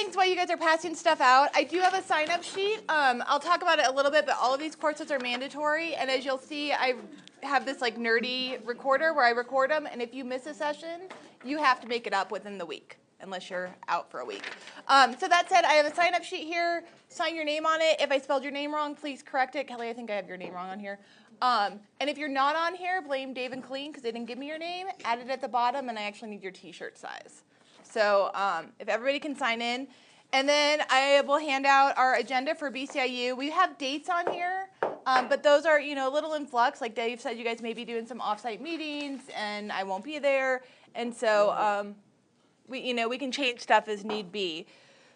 things while you guys are passing stuff out. I do have a sign-up sheet. I'll talk about it a little bit, but all of these courses are mandatory. And as you'll see, I have this like nerdy recorder where I record them. And if you miss a session, you have to make it up within the week, unless you're out for a week. So that said, I have a sign-up sheet here. Sign your name on it. If I spelled your name wrong, please correct it. Kelly, I think I have your name wrong on here. And if you're not on here, blame Dave and Colleen because they didn't give me your name. Add it at the bottom, and I actually need your t-shirt size. So if everybody can sign in. And then I will hand out our agenda for BCIU. We have dates on here, but those are, a little in flux. Like Dave said, you guys may be doing some off-site meetings, and I won't be there. And so we can change stuff as need be.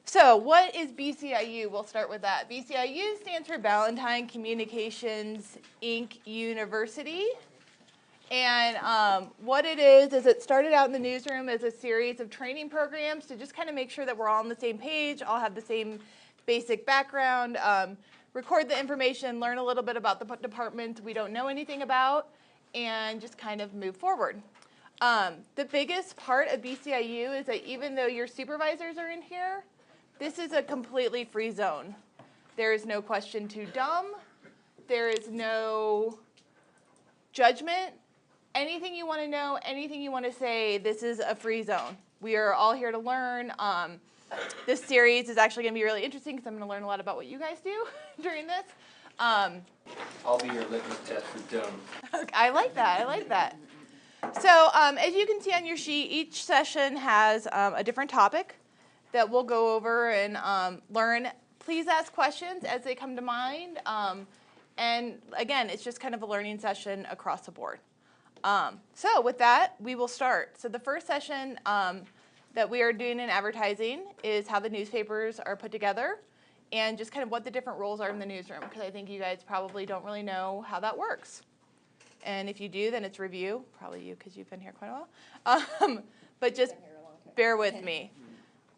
So what is BCIU? We'll start with that. BCIU stands for Ballantine Communications, Inc. University. And what it is it started out in the newsroom as a series of training programs to just kind of make sure that we're all on the same page, all have the same basic background, record the information, learn a little bit about the department we don't know anything about, and just kind of move forward. The biggest part of BCIU is that even though your supervisors are in here, this is a completely free zone. There is no question too dumb. There is no judgment. Anything you want to know, anything you want to say, this is a free zone. We are all here to learn. This series is actually going to be really interesting because I'm going to learn a lot about what you guys do during this. I'll be your litmus test for dumb. Okay, I like that. So as you can see on your sheet, each session has a different topic that we'll go over and learn. Please ask questions as they come to mind. And again, it's just kind of a learning session across the board. So with that, we will start. So the first session that we are doing in advertising is how the newspapers are put together and just kind of what the different roles are in the newsroom, because I think you guys probably don't really know how that works. And if you do, then it's review. Probably you, because you've been here quite a while. But just bear with me.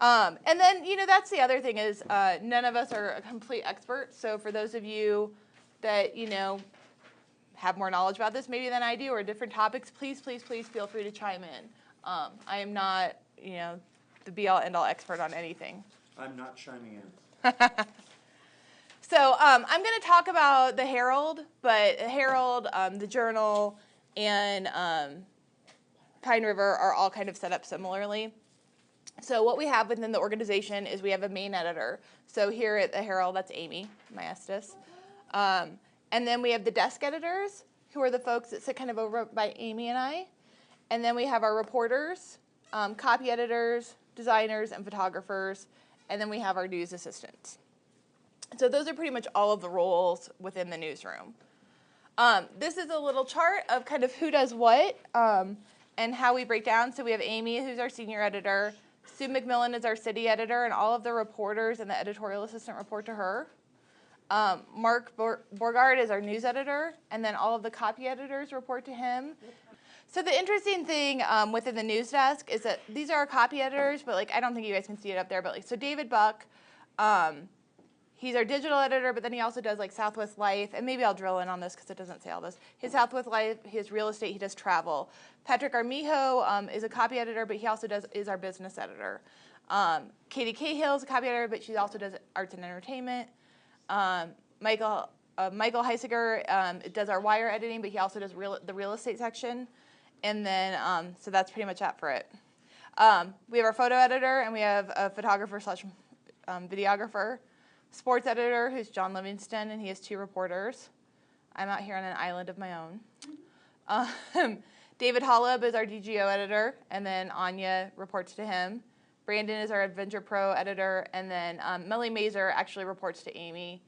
And then, that's the other thing is none of us are a complete expert. So for those of you that, have more knowledge about this maybe than I do or different topics, please feel free to chime in. I am not, the be-all, end-all expert on anything. I'm not chiming in. So I'm going to talk about the Herald, but the Herald, the Journal, and Pine River are all kind of set up similarly. So what we have within the organization is we have a main editor. So here at the Herald, that's Amy Maestas. And then we have the desk editors, who are the folks that sit kind of over by Amy and I. And then we have our reporters, copy editors, designers, and photographers. And then we have our news assistants. So those are pretty much all of the roles within the newsroom. This is a little chart of kind of who does what and how we break down. So we have Amy, who's our senior editor. Sue McMillan is our city editor, and all of the reporters and the editorial assistant report to her. Mark Borgard is our news editor, and then all of the copy editors report to him. So the interesting thing within the news desk is that these are our copy editors, but I don't think you guys can see it up there, but so David Buck, he's our digital editor, but then he also does Southwest Life, and maybe I'll drill in on this because it doesn't say all this. His Southwest Life, his real estate, he does travel. Patrick Armijo is a copy editor, but he also is our business editor. Katie Cahill is a copy editor, but she also does arts and entertainment. Michael Heisiger does our wire editing, but he also does the real estate section. And then, so that's pretty much that for it. We have our photo editor, and we have a photographer / videographer. Sports editor, who's John Livingston, and he has 2 reporters. I'm out here on an island of my own. David Hollub is our DGO editor, and then Anya reports to him. Brandon is our Adventure Pro editor, and then Melly Mazer actually reports to Amy,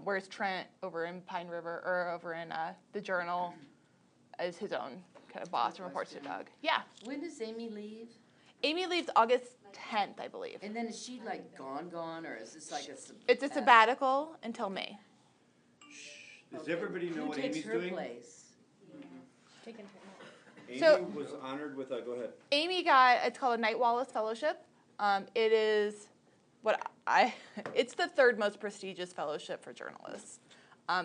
whereas Trent over in Pine River, or over in the Journal, is his own kind of boss and reports to Doug. Yeah. When does Amy leave? Amy leaves August 10th, I believe. And then is she gone, or is this a It's a sabbatical until May. Does everybody know what Amy's doing? Who takes her place? Amy was honored with go ahead. Amy got, it's called a Knight Wallace Fellowship. It is it's the 3rd most prestigious fellowship for journalists.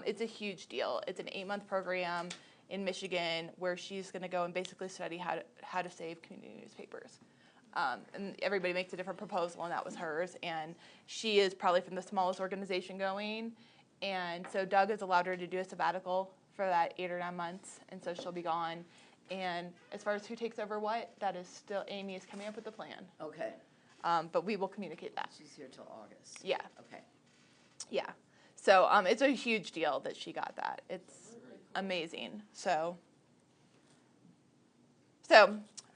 It's a huge deal. It's an 8-month program in Michigan where she's going to go and basically study how to save community newspapers. And everybody makes a different proposal, and that was hers. And she is probably from the smallest organization going. And so Doug has allowed her to do a sabbatical for that 8 or 9 months, and so she'll be gone. And as far as who takes over what, that is still, Amy is coming up with the plan. Okay, But we will communicate that. she's here till August. Yeah, Okay. yeah. So it's a huge deal that she got that. It's amazing. So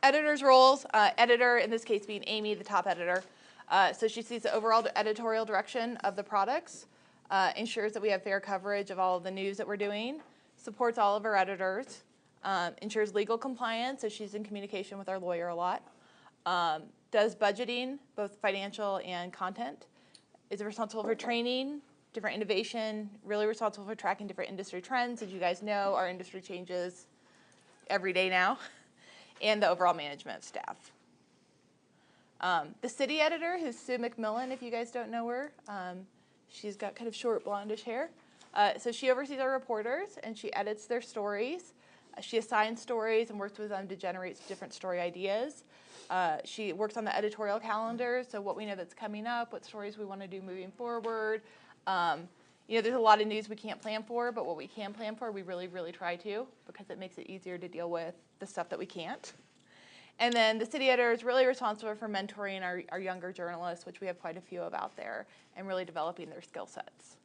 editor's roles, editor in this case being Amy, the top editor. So she sees the overall editorial direction of the products, ensures that we have fair coverage of all of the news that we're doing, supports all of our editors, ensures legal compliance, so she's in communication with our lawyer a lot, does budgeting, both financial and content, is responsible for training, different innovation, really responsible for tracking different industry trends. As you guys know, our industry changes every day now, and the overall management staff. The city editor, who's Sue McMillan, if you guys don't know her, she's got kind of short blondish hair. So she oversees our reporters, and she edits their stories. She assigns stories and works with them to generate different story ideas. She works on the editorial calendar, so what we know that's coming up, what stories we want to do moving forward. There's a lot of news we can't plan for, but what we can plan for, we really, really try to, because it makes it easier to deal with the stuff that we can't. And then the city editor is really responsible for mentoring our younger journalists, which we have quite a few of out there, and really developing their skill sets.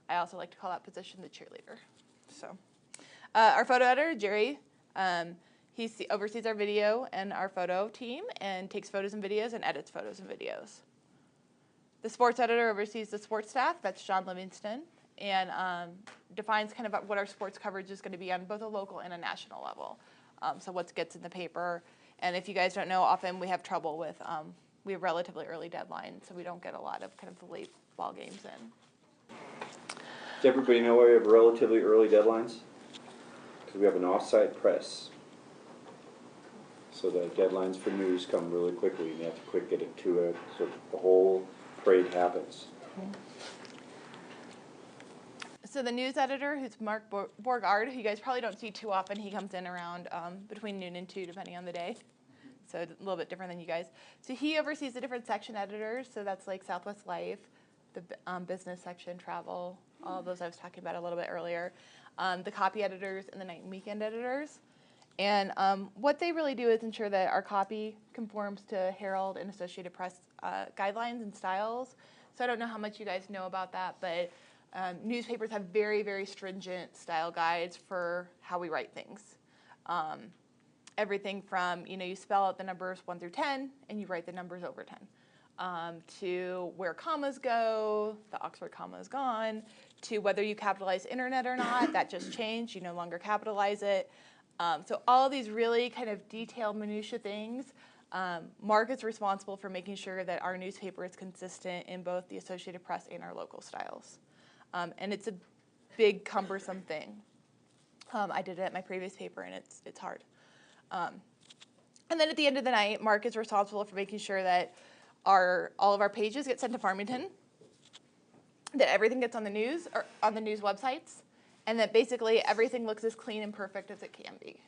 I also like to call that position the cheerleader. So, our photo editor, Jerry, he oversees our video and our photo team and takes photos and videos and edits photos and videos. The sports editor oversees the sports staff, that's John Livingston, and defines kind of what our sports coverage is going to be on both a local and a national level. So what gets in the paper, and if you guys don't know, often we have trouble with, we have relatively early deadlines, so we don't get a lot of kind of the late ball games in. Does everybody know why we have relatively early deadlines? Because we have an off-site press. So the deadlines for news come really quickly, and you have to quick get it to it, so the whole parade happens. So the news editor, who's Mark Borgard, who you guys probably don't see too often, he comes in around between noon and 2, depending on the day. So a little bit different than you guys. So he oversees the different section editors, so that's like Southwest Life, the business section, travel, all of those I was talking about a little bit earlier, the copy editors and the night and weekend editors. And what they really do is ensure that our copy conforms to Herald and Associated Press guidelines and styles. So I don't know how much you guys know about that, but newspapers have very, very stringent style guides for how we write things. Everything from, you spell out the numbers 1 through 10, and you write the numbers over 10, to where commas go, the Oxford comma is gone, to whether you capitalize internet or not, that just changed, you no longer capitalize it. So all of these really kind of detailed minutia things, Mark is responsible for making sure that our newspaper is consistent in both the Associated Press and our local styles. And it's a big, cumbersome thing. I did it at my previous paper, and it's hard. And then at the end of the night, Mark is responsible for making sure that all of our pages get sent to Farmington, that everything gets on the news or on the news websites, and that basically everything looks as clean and perfect as it can be.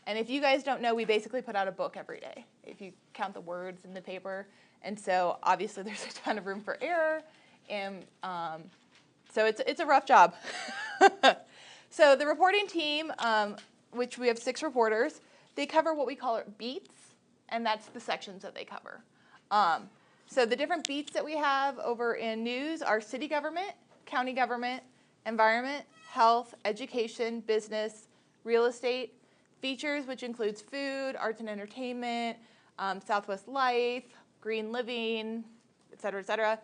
And if you guys don't know, we basically put out a book every day, if you count the words in the paper. And so obviously there's a ton of room for error, and so it's a rough job. So the reporting team, which we have 6 reporters, they cover what we call beats, and that's the sections that they cover. So the different beats that we have over in news are city government, county government, environment, health, education, business, real estate, features, which includes food, arts and entertainment, Southwest Life, green living, et cetera,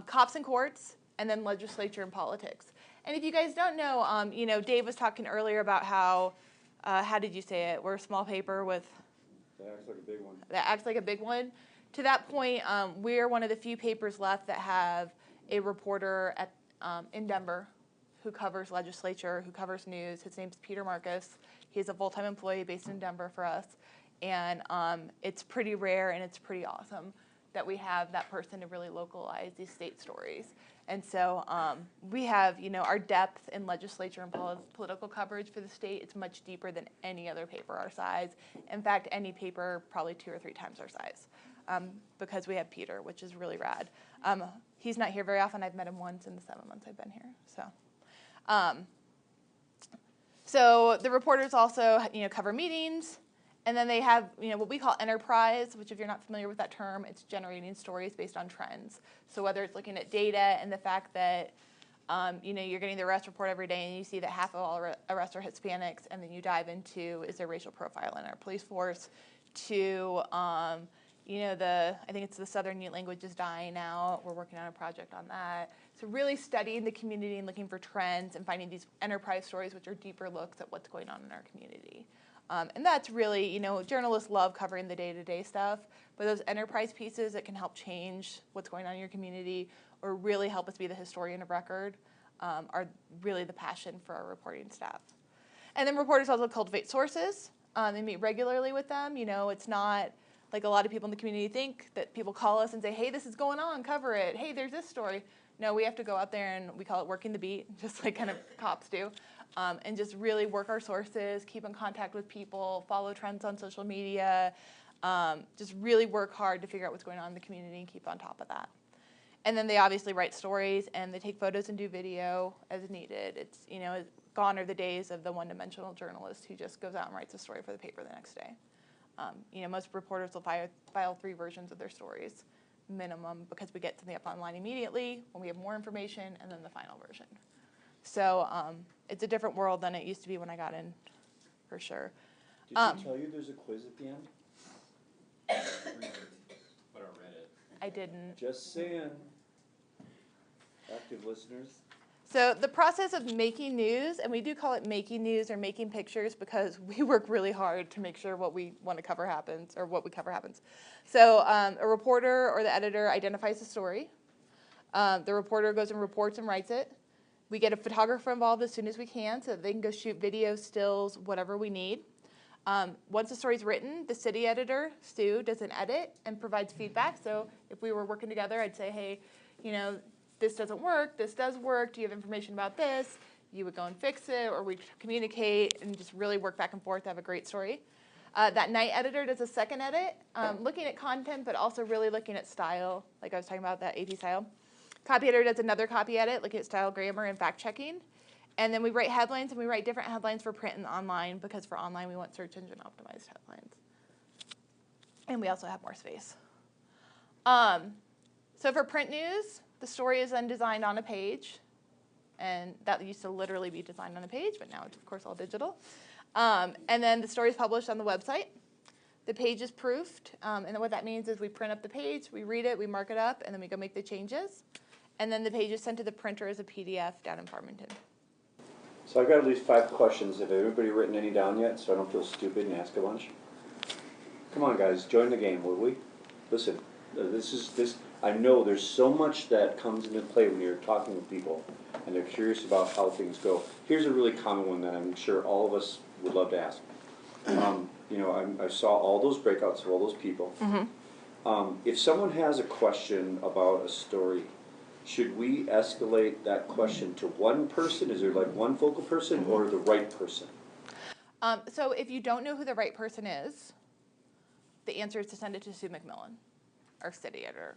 cops and courts, and then legislature and politics. And if you guys don't know, Dave was talking earlier about how did you say it? We're a small paper with... That acts like a big one. That acts like a big one. To that point, we're one of the few papers left that have a reporter in Denver who covers legislature, who covers news. His name's Peter Marcus. He's a full-time employee based in Denver for us. And it's pretty rare and it's pretty awesome that we have that person to really localize these state stories. And so we have, our depth in legislature and political coverage for the state is much deeper than any other paper our size. In fact, any paper probably 2 or 3 times our size, because we have Peter, which is really rad. He's not here very often. I've met him once in the 7 months I've been here. So the reporters also, cover meetings. And then they have, what we call enterprise, which if you're not familiar with that term, it's generating stories based on trends. So whether it's looking at data and the fact that, you're getting the arrest report every day and you see that half of all arrests are Hispanics, and then you dive into, is there racial profile in our police force, to, I think it's the Southern Ute language is dying out. We're working on a project on that. So really studying the community and looking for trends and finding these enterprise stories, which are deeper looks at what's going on in our community. And that's really, journalists love covering the day-to-day stuff, but those enterprise pieces that can help change what's going on in your community or really help us be the historian of record are really the passion for our reporting staff. And then reporters also cultivate sources. They meet regularly with them. It's not like a lot of people in the community think that people call us and say, hey, this is going on, cover it. Hey, there's this story. No, we have to go out there and we call it working the beat, just like kind of cops do. And just really work our sources, keep in contact with people, follow trends on social media, just really work hard to figure out what's going on in the community and keep on top of that. And then they obviously write stories and they take photos and do video as needed. It's, gone are the days of the one-dimensional journalist who just goes out and writes a story for the paper the next day. Most reporters will file 3 versions of their stories minimum because we get something up online immediately when we have more information and then the final version. So it's a different world than it used to be when I got in, for sure. Did she tell you there's a quiz at the end? But I read it. I didn't. Just saying. Active listeners. So the process of making news, and we do call it making news or making pictures because we work really hard to make sure what we want to cover happens or what we cover happens. So a reporter or the editor identifies the story. The reporter goes and reports and writes it. We get a photographer involved as soon as we can so that they can go shoot video, stills, whatever we need. Once the story's written, the city editor, Sue, does an edit and provides feedback. So if we were working together, I'd say, hey, this doesn't work, this does work, do you have information about this? You would go and fix it, or we'd communicate and just really work back and forth to have a great story. That night editor does a second edit, looking at content, but also really looking at style, like I was talking about that AP style. Copy editor does another copy edit, looking at style, grammar, and fact checking. And then we write headlines, and we write different headlines for print and online, because for online we want search engine optimized headlines. And we also have more space. So for print news, the story is then designed on a page. And that used to literally be designed on a page, but now it's, of course, all digital. And then the story is published on the website. The page is proofed. And then what that means is we print up the page, we read it, we mark it up, and then we go make the changes. And then the page is sent to the printer as a PDF down in Farmington. So I've got at least 5 questions. Have everybody written any down yet, so I don't feel stupid and ask a bunch? Come on, guys, join the game, will we? Listen, I know there's so much that comes into play when you're talking with people, and they're curious about how things go. Here's a really common one that I'm sure all of us would love to ask. I saw all those breakouts of all those people. Mm-hmm. If someone has a question about a story, should we escalate that question to one person? Is there like one focal person or the right person? So if you don't know who the right person is, the answer is to send it to Sue McMillan, our city editor.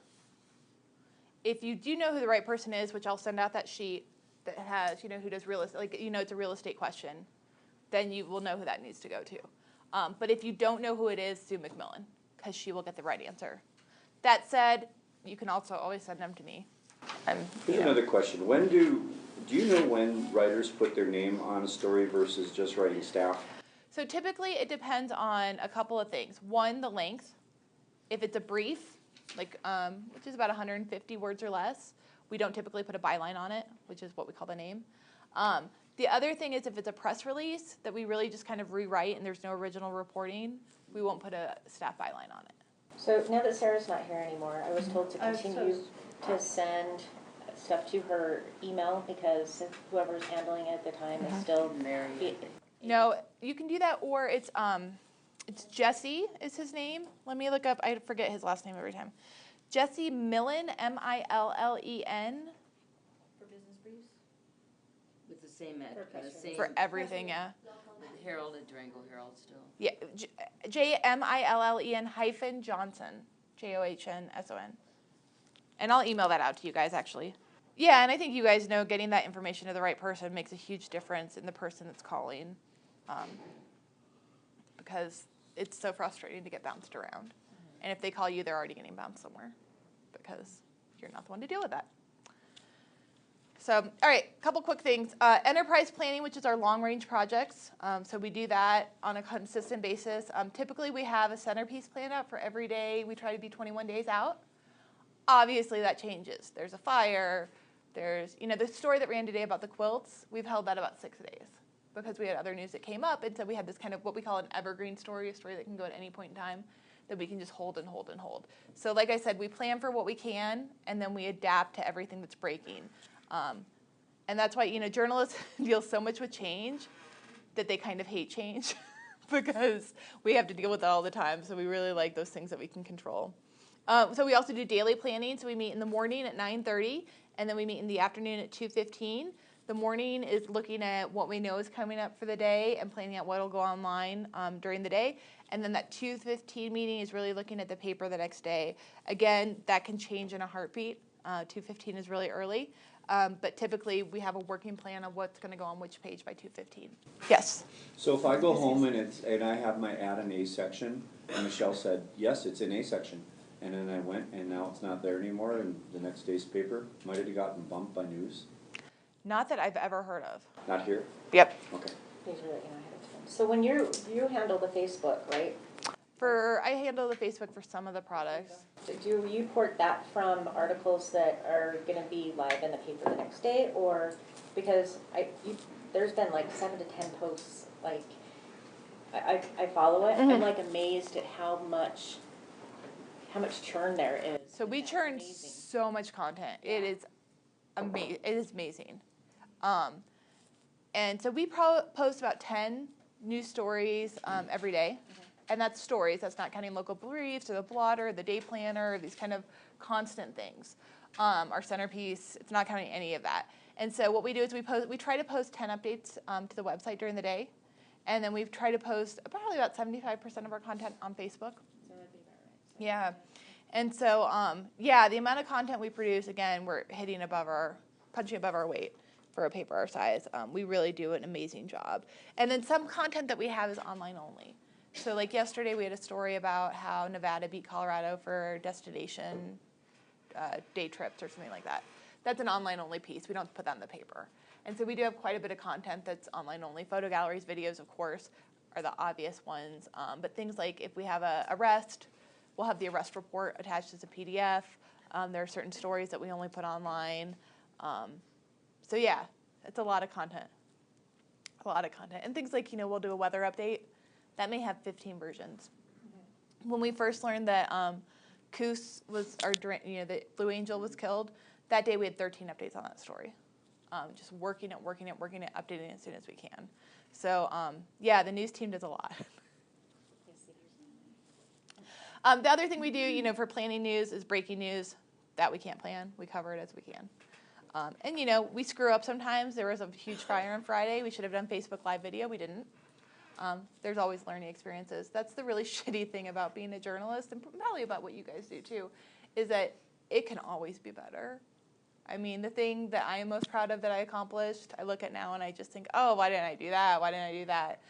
If you do know who the right person is, which I'll send out that sheet that has, who does real estate, it's a real estate question, then you will know who that needs to go to. But if you don't know who it is, Sue McMillan, because she will get the right answer. That said, you can also always send them to me. Here's another question. Do you know when writers put their name on a story versus just writing staff? So typically it depends on a couple of things. One, the length. If it's a brief, which is about 150 words or less, we don't typically put a byline on it, which is what we call the name. The other thing is if it's a press release that we really just kind of rewrite and there's no original reporting, we won't put a staff byline on it. So now that Sarah's not here anymore, I was told to continue to send stuff to her email because whoever's handling it at the time is still Mary. No, you can do that, or it's Jesse is his name. Let me look up. I forget his last name every time. Jesse Millen, Millen. For business briefs? With the same, For press same. For everything, yeah. Herald at Durango Herald still. Yeah, JMILLEN hyphen Johnson, JOHNSON. And I'll email that out to you guys, actually. Yeah, and I think you guys know getting that information to the right person makes a huge difference in the person that's calling, because it's so frustrating to get bounced around. And if they call you, they're already getting bounced somewhere because you're not the one to deal with that. So, all right, a couple quick things. Enterprise planning, which is our long-range projects. So we do that on a consistent basis. Typically, we have a centerpiece planned out for every day. We try to be 21 days out. Obviously, that changes. There's a fire. There's, the story that ran today about the quilts, we've held that about 6 days because we had other news that came up. And so we had this kind of what we call an evergreen story, a story that can go at any point in time that we can just hold and hold and hold. So like I said, we plan for what we can, and then we adapt to everything that's breaking. And that's why, journalists deal so much with change that they kind of hate change because we have to deal with it all the time. So we really like those things that we can control. So we also do daily planning. So we meet in the morning at 9:30, and then we meet in the afternoon at 2:15. The morning is looking at what we know is coming up for the day and planning out what will go online during the day. And then that 2:15 meeting is really looking at the paper the next day. Again, that can change in a heartbeat. 2:15 is really early. But typically, we have a working plan of what's going to go on which page by 2:15. Yes? So if I go home and I have my ad in A section, and Michelle said, yes, it's in A section, and then I went and now it's not there anymore in the next day's paper, might it have gotten bumped by news? Not that I've ever heard of. Not here? Yep. Okay. These are, ahead of time. So when you handle the Facebook, right? I handle the Facebook for some of the products. So do you port that from articles that are going to be live in the paper the next day, or because there's been like 7 to 10 posts, like I follow it. Mm-hmm. I'm like amazed at how much churn there is. So we churn amazing. so much content. It is amazing. It is amazing. And so we post about 10 news stories every day. And that's stories. That's not counting local briefs or the blotter, the day planner, these kind of constant things. Our centerpiece, it's not counting any of that. And so what we do is we try to post 10 updates to the website during the day. And then we try to post probably about 75% of our content on Facebook. So that'd be about right. Yeah. And so, the amount of content we produce, again, we're punching above our weight for a paper our size. We really do an amazing job. And then some content that we have is online only. So like yesterday we had a story about how Nevada beat Colorado for destination day trips or something like that. That's an online only piece. We don't put that in the paper. And so we do have quite a bit of content that's online only. Photo galleries, videos, of course, are the obvious ones. But things like if we have an arrest, we'll have the arrest report attached as a PDF. There are certain stories that we only put online. So yeah, it's a lot of content. A lot of content. And things like, we'll do a weather update. That may have 15 versions. Mm-hmm. When we first learned that Coos was that Blue Angel was killed, that day we had 13 updates on that story. Just working it, updating it as soon as we can. So the news team does a lot. The other thing we do, for planning news is breaking news that we can't plan. We cover it as we can. And we screw up sometimes. There was a huge fire on Friday. We should have done Facebook Live video. We didn't. There's always learning experiences. That's the really shitty thing about being a journalist, and probably about what you guys do too, is that it can always be better. I mean, the thing that I am most proud of that I accomplished, I look at now and I just think, oh, why didn't I do that? Why didn't I do that?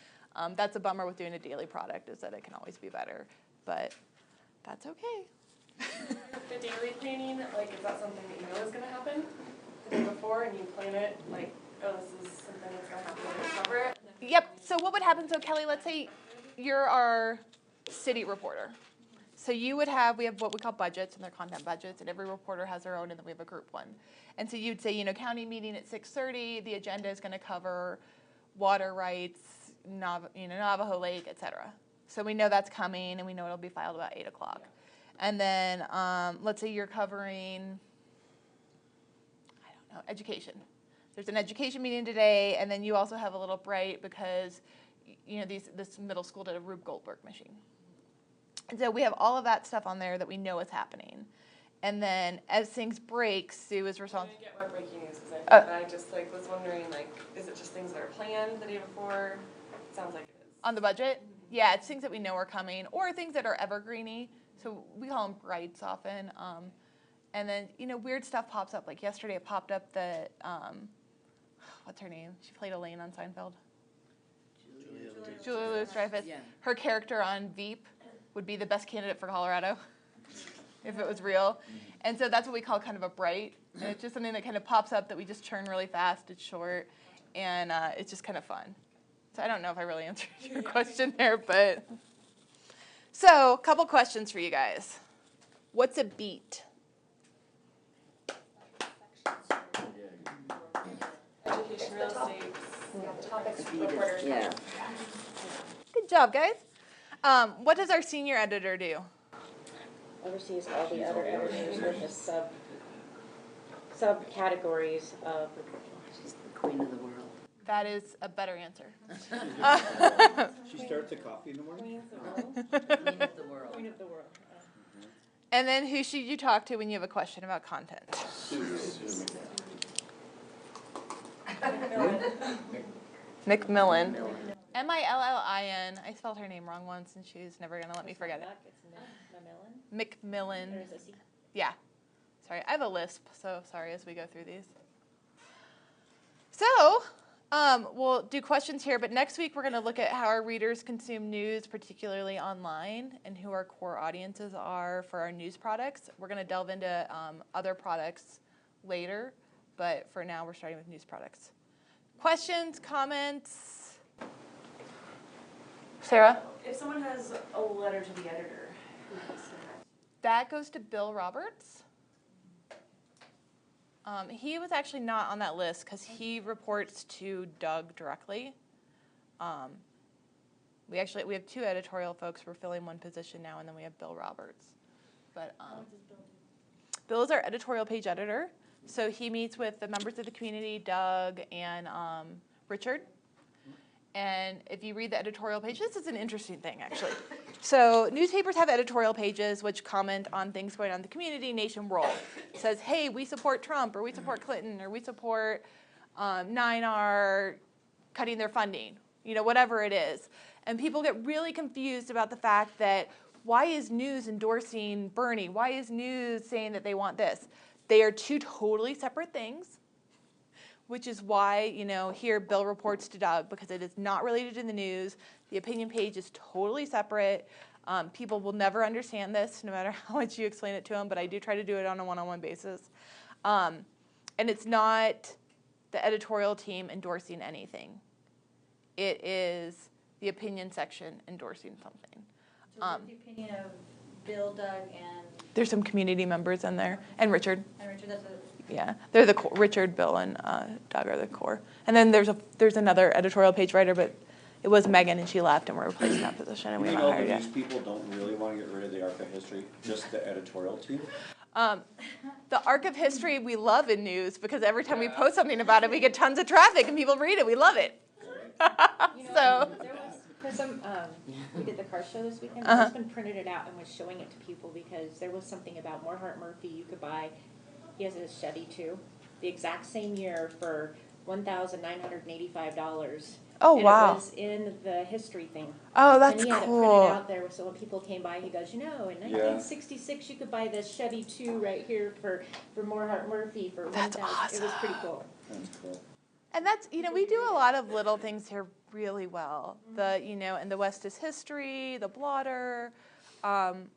That's a bummer with doing a daily product, is that it can always be better. But that's okay. The daily planning, is that something that you know is going to happen the day before, and you plan it, oh, this is something that's going to happen, and you cover it? Yep. So what would happen? So Kelly, let's say you're our city reporter. So we have what we call budgets, and they're content budgets, and every reporter has their own, and then we have a group one. And so you'd say, county meeting at 6:30. The agenda is going to cover water rights, Navajo Lake, etc. So we know that's coming, and we know it'll be filed about 8 o'clock. And then let's say you're covering, education. There's an education meeting today, and then you also have a little bright because, this middle school did a Rube Goldberg machine. And so we have all of that stuff on there that we know is happening. And then as things break, Sue is I responsible. didn't get what breaking news is, Uh, but I just like was wondering, like, is it just things that are planned the day before? Sounds like it is. On the budget? Yeah, it's things that we know are coming, or things that are evergreeny. So we call them brights often. And then, weird stuff pops up. Like yesterday, it popped up that, what's her name? She played Elaine on Seinfeld. Julia Louis-Dreyfus. Yeah. Her character on Veep would be the best candidate for Colorado if it was real. And so that's what we call kind of a bright. And it's just something that kind of pops up that we just churn really fast. It's short, and it's just kind of fun. So I don't know if I really answered your question there, but. So, a couple questions for you guys. What's a beat? Education, real estate, topics, reporters. Yeah. Good job, guys. What does our senior editor do? Oversees all the other editors with the subcategories of reporting. She's the queen of the world. That is a better answer. She starts a coffee in the morning? Queen of the world. Queen of the world. And then who should you talk to when you have a question about content? McMillan. Millin. I spelled her name wrong once, and she's never going to let me forget it. It's McMillan. There's a C. Yeah. Sorry, I have a lisp, so sorry as we go through these. So, we'll do questions here, but next week we're going to look at how our readers consume news, particularly online, and who our core audiences are for our news products. We're going to delve into other products later, but for now we're starting with news products. Questions, comments? Sarah? If someone has a letter to the editor, who has to send that? That goes to Bill Roberts. He was actually not on that list because he reports to Doug directly. We have two editorial folks. We're filling one position now, and then we have Bill Roberts. But Bill is our editorial page editor. So he meets with the members of the community, Doug and Richard. And if you read the editorial page, this is an interesting thing, actually. So newspapers have editorial pages which comment on things going on in the community, nation, world. It says, hey, we support Trump, or we support Clinton, or we support 9R cutting their funding, whatever it is. And people get really confused about the fact that why is news endorsing Bernie? Why is news saying that they want this? They are two totally separate things, which is why, here Bill reports to Doug, because it is not related to the news. The opinion page is totally separate. People will never understand this, no matter how much you explain it to them, but I do try to do it on a one-on-one basis. And it's not the editorial team endorsing anything. It is the opinion section endorsing something. So what's the opinion of Bill, Doug, and There's some community members in there, and Richard. Richard? That's a Yeah, they're the core. Richard, Bill, and Doug are the core. And then there's another editorial page writer, but it was Megan, and she left, and we're replacing that position, and we haven't hired yet. These people don't really want to get rid of the arc of history, just the editorial team? The arc of history we love in news because every time we post something about it, we get tons of traffic, and people read it. We love it. So. Because we did the car show this weekend. My husband printed it out and was showing it to people because there was something about Morehart Murphy you could buy. He has a Chevy too, the exact same year for $1,985. Oh, and wow. it was in the history thing. Oh, that's and he had it cool. printed out there, so when people came by, he goes, in 1966 you could buy this Chevy 2 right here for Morehart Murphy for That's $1,000. awesome. It was pretty cool. That's cool. And that's, we do a lot of little things here really well. And the West is History, the Blotter.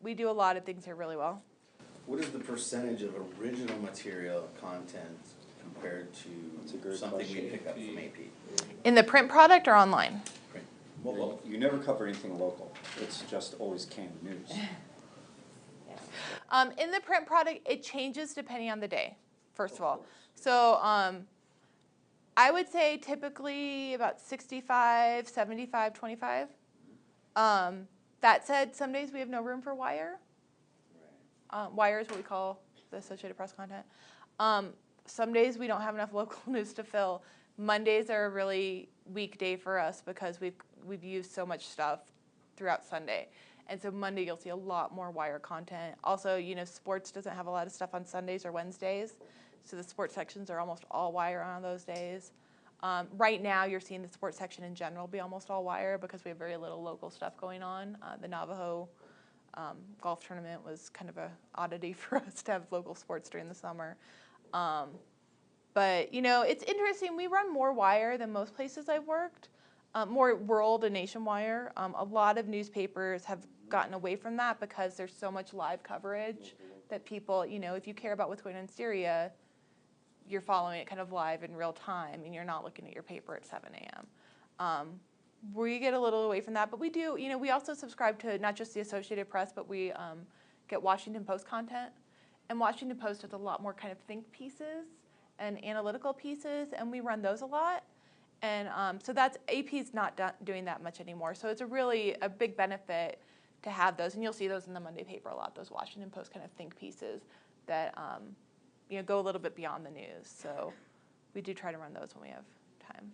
We do a lot of things here really well. What is the percentage of original material content compared to something we pick up from AP? In the print product or online? Print. Well, you never cover anything local. It's just always canned news. In the print product, it changes depending on the day, first of all. So I would say typically about 65, 75, 25. That said, some days we have no room for wire. Wire is what we call the Associated Press content. Some days we don't have enough local news to fill. Mondays are a really weak day for us because we've used so much stuff throughout Sunday. And so Monday you'll see a lot more wire content. Also, you know, sports doesn't have a lot of stuff on Sundays or Wednesdays, so the sports sections are almost all wire on those days. Right now you're seeing the sports section in general be almost all wire because we have very little local stuff going on. The Navajo golf tournament was kind of a oddity for us to have local sports during the summer. But, you know, it's interesting. We run more wire than most places I've worked, more world and nation wire. A lot of newspapers have gotten away from that because there's so much live coverage that people, you know, if you care about what's going on in Syria, you're following it kind of live in real time and you're not looking at your paper at 7 a.m. We get a little away from that, but we do, you know, we also subscribe to not just the Associated Press, but we get Washington Post content. And Washington Post has a lot more kind of think pieces and analytical pieces, and we run those a lot. And so that's, AP's not doing that much anymore. So it's a big benefit to have those, and you'll see those in the Monday paper a lot, those Washington Post kind of think pieces that you know, go a little bit beyond the news. So we do try to run those when we have time.